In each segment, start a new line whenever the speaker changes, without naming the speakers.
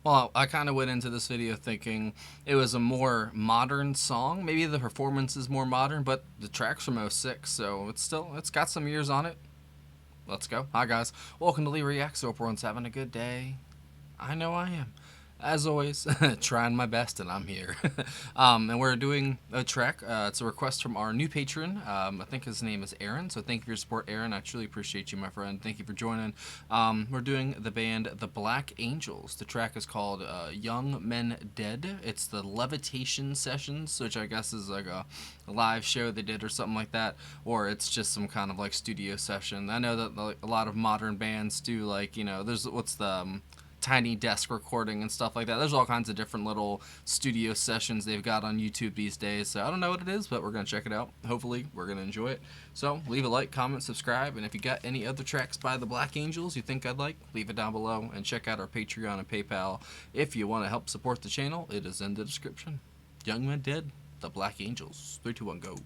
Well, I kind of went into this video thinking it was a more modern song. Maybe the performance is more modern, but the track's from '06, so it's got some years on it. Let's go. Hi guys, welcome to Lee Reacts. Hope everyone's having a good day. I know I am. As always, trying my best, and I'm here. And we're doing a track. It's a request from our new patron. I think his name is Aaron, so thank you for your support, Aaron. I truly appreciate you, my friend. Thank you for joining. We're doing the band The Black Angels. The track is called Young Men Dead. It's the Levitation Sessions, which I guess is like a live show they did or something like that, or it's just some kind of like studio session. I know that like, a lot of modern bands do, like, you know, there's what's the tiny desk recording and stuff like that. There's all kinds of different little studio sessions they've got on YouTube these days. So I don't know what it is, but we're going to check it out. Hopefully we're going to enjoy it. So leave a like, comment, subscribe, and if you got any other tracks by the Black Angels you think I'd like, leave it down below, and check out our Patreon and PayPal if you want to help support the channel. It is in the description. Young Men Dead, The Black Angels. 3, 2, 1, go.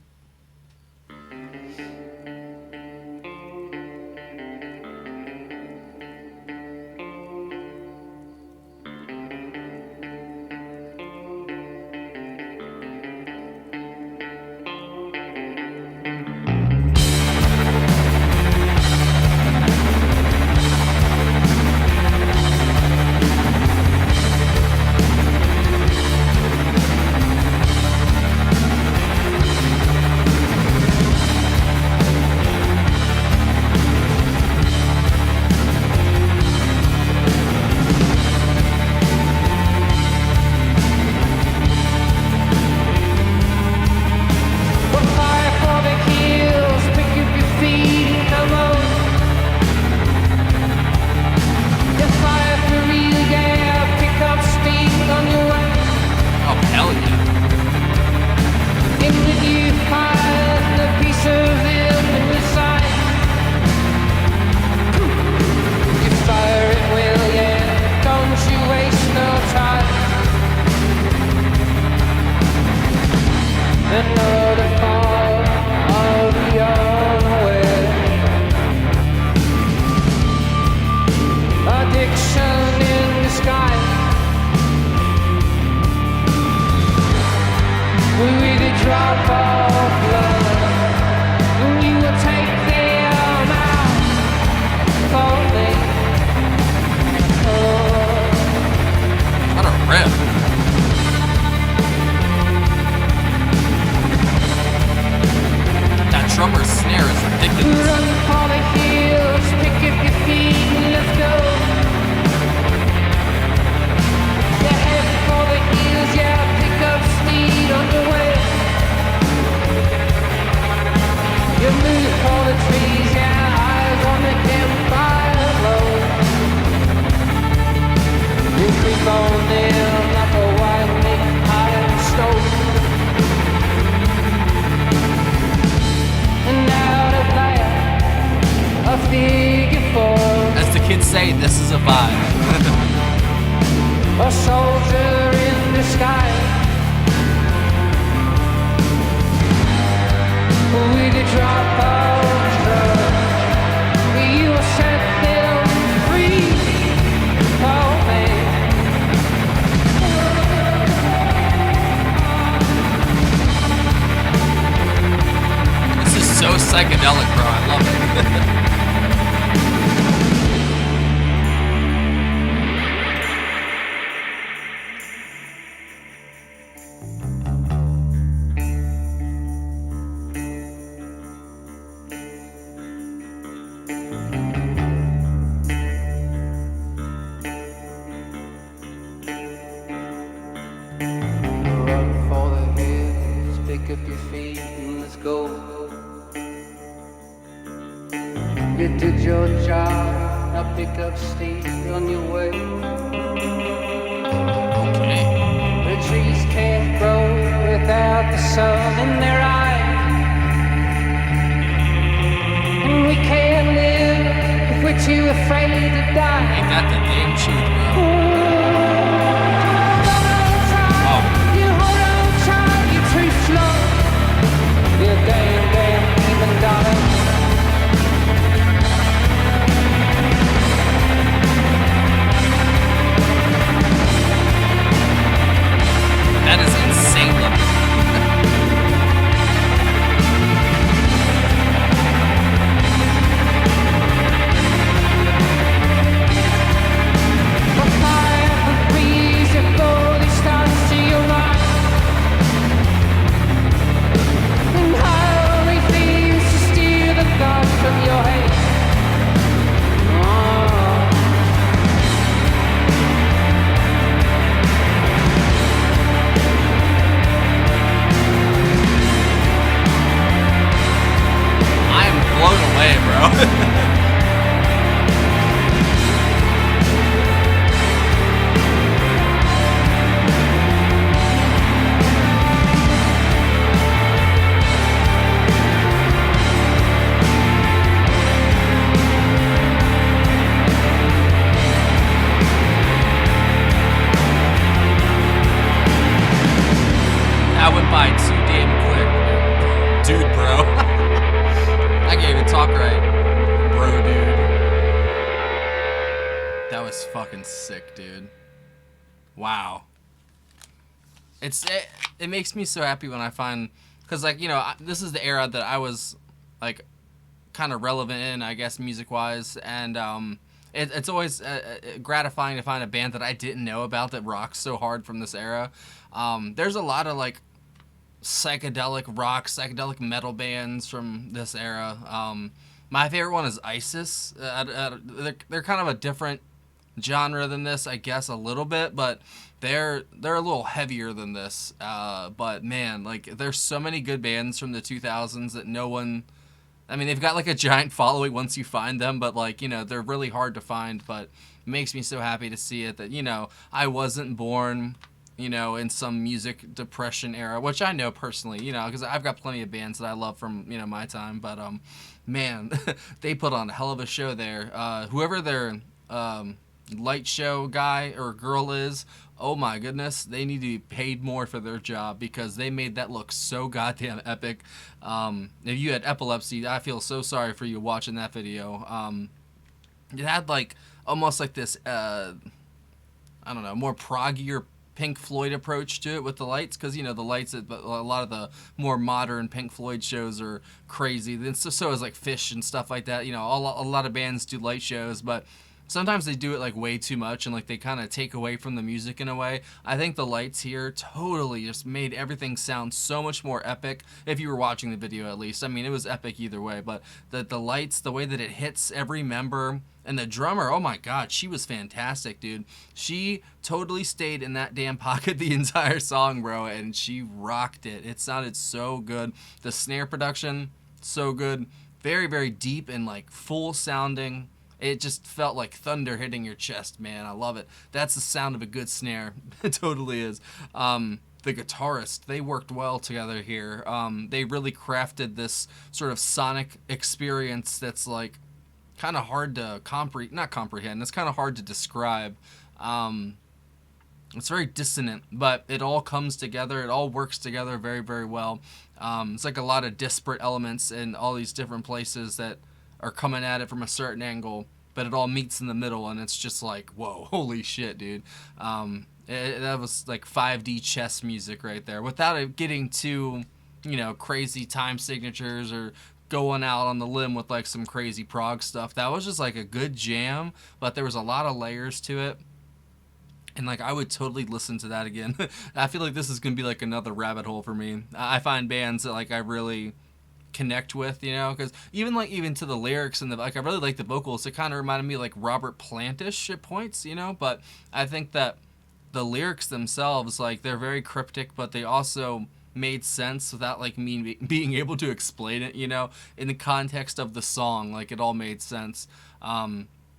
Drummer's snare is ridiculous. Run for the hills, pick up your feet, let's go. Yeah, head for the hills, yeah, pick up speed on the way. You move for the trees, yeah, eyes on the campfire glow. You creep on in like a white iron stove. As the kids say, this is a vibe. A soldier in the sky. With a drop of blood, you will set them free. Oh man. This is so psychedelic, bro. I love it. Pick up your feet and let's go. You did your job, now pick up speed on your way. Okay. The trees can't grow without the sun in their eyes, and we can't live if we're too afraid to die. Ain't that the damn truth, bro? was fucking sick, dude. Wow. It makes me so happy when I find, because like, you know, this is the era that I was like kind of relevant in, I guess, music wise, and it's always gratifying to find a band that I didn't know about that rocks so hard from this era. There's a lot of like psychedelic rock, psychedelic metal bands from this era. My favorite one is ISIS. They're kind of a different genre than this, I guess, a little bit, but they're a little heavier than this. But man, like there's so many good bands from the 2000s that no one. I mean, they've got like a giant following once you find them, but like, you know, they're really hard to find. But it makes me so happy to see it that, you know, I wasn't born, you know, in some music depression era, which I know personally, you know, because I've got plenty of bands that I love from, you know, my time. But man, they put on a hell of a show there. Whoever their light show guy or girl is, oh my goodness, they need to be paid more for their job because they made that look so goddamn epic. If you had epilepsy, I feel so sorry for you watching that video. It had like almost like this I don't know, more proggier Pink Floyd approach to it with the lights, because you know the lights a lot of the more modern Pink Floyd shows are crazy. Then so is like Fish and stuff like that. You know, a lot of bands do light shows, but sometimes they do it like way too much and like they kind of take away from the music in a way. I think the lights here totally just made everything sound so much more epic. If you were watching the video, at least, I mean, it was epic either way, but the lights, the way that it hits every member, and the drummer, oh my god, she was fantastic, dude. She totally stayed in that damn pocket the entire song, bro, and she rocked it. It sounded so good. The snare production, so good. Very, very deep and like full sounding. It just felt like thunder hitting your chest, man. I love it. That's the sound of a good snare. It totally is. The guitarist, they worked well together here. They really crafted this sort of sonic experience that's like kind of hard to not comprehend. It's kind of hard to describe. It's very dissonant, but it all comes together. It all works together very, very well. It's like a lot of disparate elements in all these different places that are coming at it from a certain angle, but it all meets in the middle, and it's just like, whoa, holy shit, dude. That was like 5D chess music right there, without it getting too, you know, crazy time signatures or going out on the limb with like some crazy prog stuff. That was just like a good jam, but there was a lot of layers to it. And like I would totally listen to that again. I feel like this is gonna be like another rabbit hole for me. I find bands that like I really connect with, you know, because even to the lyrics and I really like the vocals. It kind of reminded me of like Robert Plant-ish at points, you know. But I think that the lyrics themselves, like they're very cryptic, but they also made sense without like me being able to explain it, you know, in the context of the song. Like it all made sense.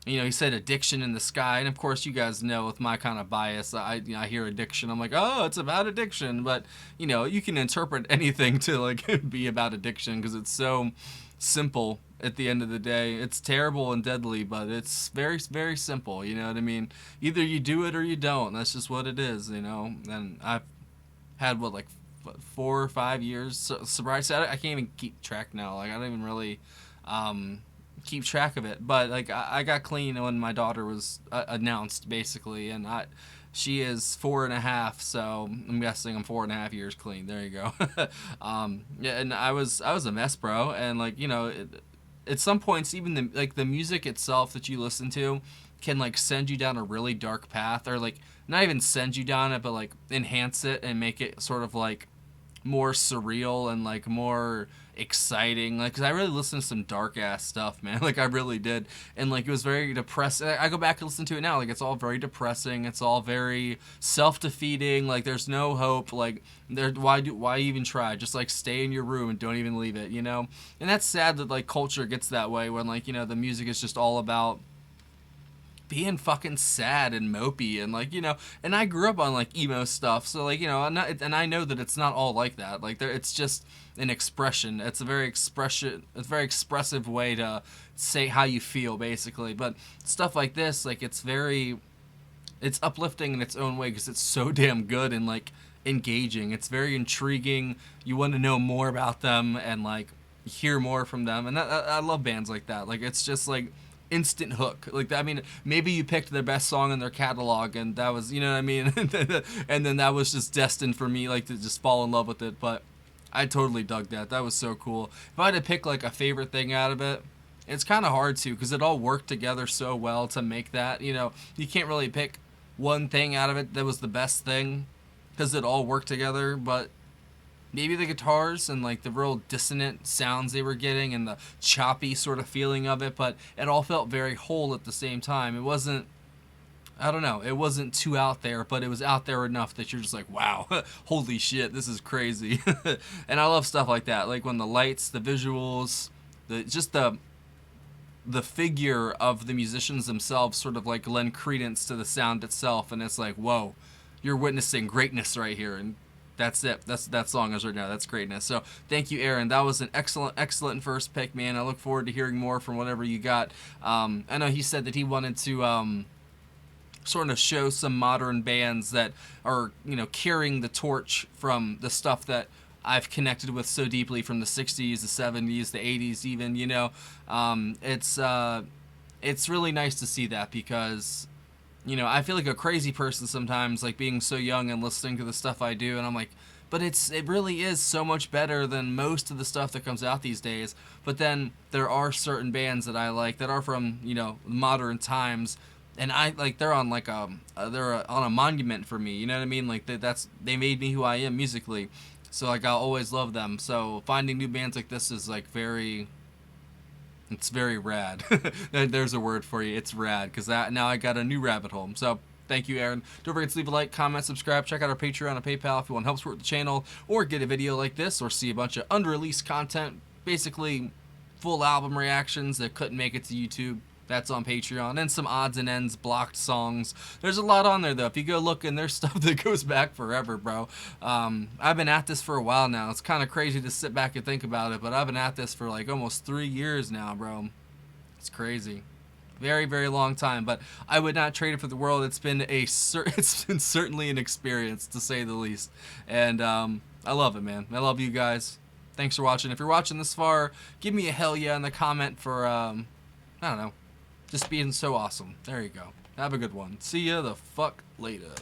You know, he said addiction in the sky, and of course you guys know with my kind of bias, I hear addiction, I'm like, oh, it's about addiction. But you know, you can interpret anything to like be about addiction because it's so simple at the end of the day. It's terrible and deadly, but it's very, very simple, you know what I mean? Either you do it or you don't. That's just what it is, you know. And I've had 4 or 5 years sobriety. I can't even keep track now. Like I don't even really keep track of it. But like I got clean when my daughter was announced, basically, and she is 4.5, so I'm guessing I'm 4.5 years clean. There you go. Yeah, and I was a mess, bro. And like, you know, at some points, even the music itself that you listen to can like send you down a really dark path, or like not even send you down it, but like enhance it and make it sort of like more surreal and like more exciting. Like, cause I really listened to some dark ass stuff, man. Like I really did, and like it was very depressing. I go back and listen to it now. Like it's all very depressing. It's all very self-defeating. Like there's no hope. Like why even try? Just like stay in your room and don't even leave it. You know. And that's sad that like culture gets that way when like, you know, the music is just all about being fucking sad and mopey, and like, you know, and I grew up on like emo stuff, so like, you know, and I know that it's not all like that. Like it's just an expression. It's a very expressive way to say how you feel, basically. But stuff like this, like it's uplifting in its own way because it's so damn good and like engaging. It's very intriguing. You want to know more about them and like hear more from them, and I love bands like that. Like it's just like instant hook. Like, I mean, maybe you picked their best song in their catalog, and that was, you know what I mean? And then that was just destined for me, like, to just fall in love with it. But I totally dug that. That was so cool. If I had to pick, like, a favorite thing out of it, it's kind of hard to, because it all worked together so well to make that. You know, you can't really pick one thing out of it that was the best thing, because it all worked together. But maybe the guitars and like the real dissonant sounds they were getting and the choppy sort of feeling of it, but it all felt very whole at the same time. It wasn't, I don't know, it wasn't too out there, but it was out there enough that you're just like, wow, holy shit, this is crazy. And I love stuff like that, like when the lights, the visuals, the figure of the musicians themselves sort of like lend credence to the sound itself, and it's like, whoa, you're witnessing greatness right here. And that's it. That's that song is right now. That's greatness. So thank you, Aaron. That was an excellent first pick, man. I look forward to hearing more from whatever you got. I know he said that he wanted to sort of show some modern bands that are, you know, carrying the torch from the stuff that I've connected with so deeply from the 60s, the 70s, the 80s even, you know. It's really nice to see that, because, you know, I feel like a crazy person sometimes, like being so young and listening to the stuff I do, and I'm like, but it really is so much better than most of the stuff that comes out these days. But then there are certain bands that I like that are from, you know, modern times, and I like they're on like they're on a monument for me. You know what I mean? Like they made me who I am musically. So like I'll always love them. So finding new bands like this is like it's very rad. There's a word for you. It's rad, because now I got a new rabbit hole. So thank you, Aaron. Don't forget to leave a like, comment, subscribe. Check out our Patreon and PayPal if you want help support the channel, or get a video like this, or see a bunch of unreleased content, basically full album reactions that couldn't make it to YouTube. That's on Patreon, and some odds and ends, blocked songs. There's a lot on there, though. If you go look, and there's stuff that goes back forever, bro. I've been at this for a while now. It's kind of crazy to sit back and think about it, but I've been at this for like almost 3 years now, bro. It's crazy. Very, very long time, but I would not trade it for the world. It's been certainly an experience, to say the least. And I love it, man. I love you guys. Thanks for watching. If you're watching this far, give me a hell yeah in the comment for I don't know, just being so awesome. There you go. Have a good one. See ya the fuck later.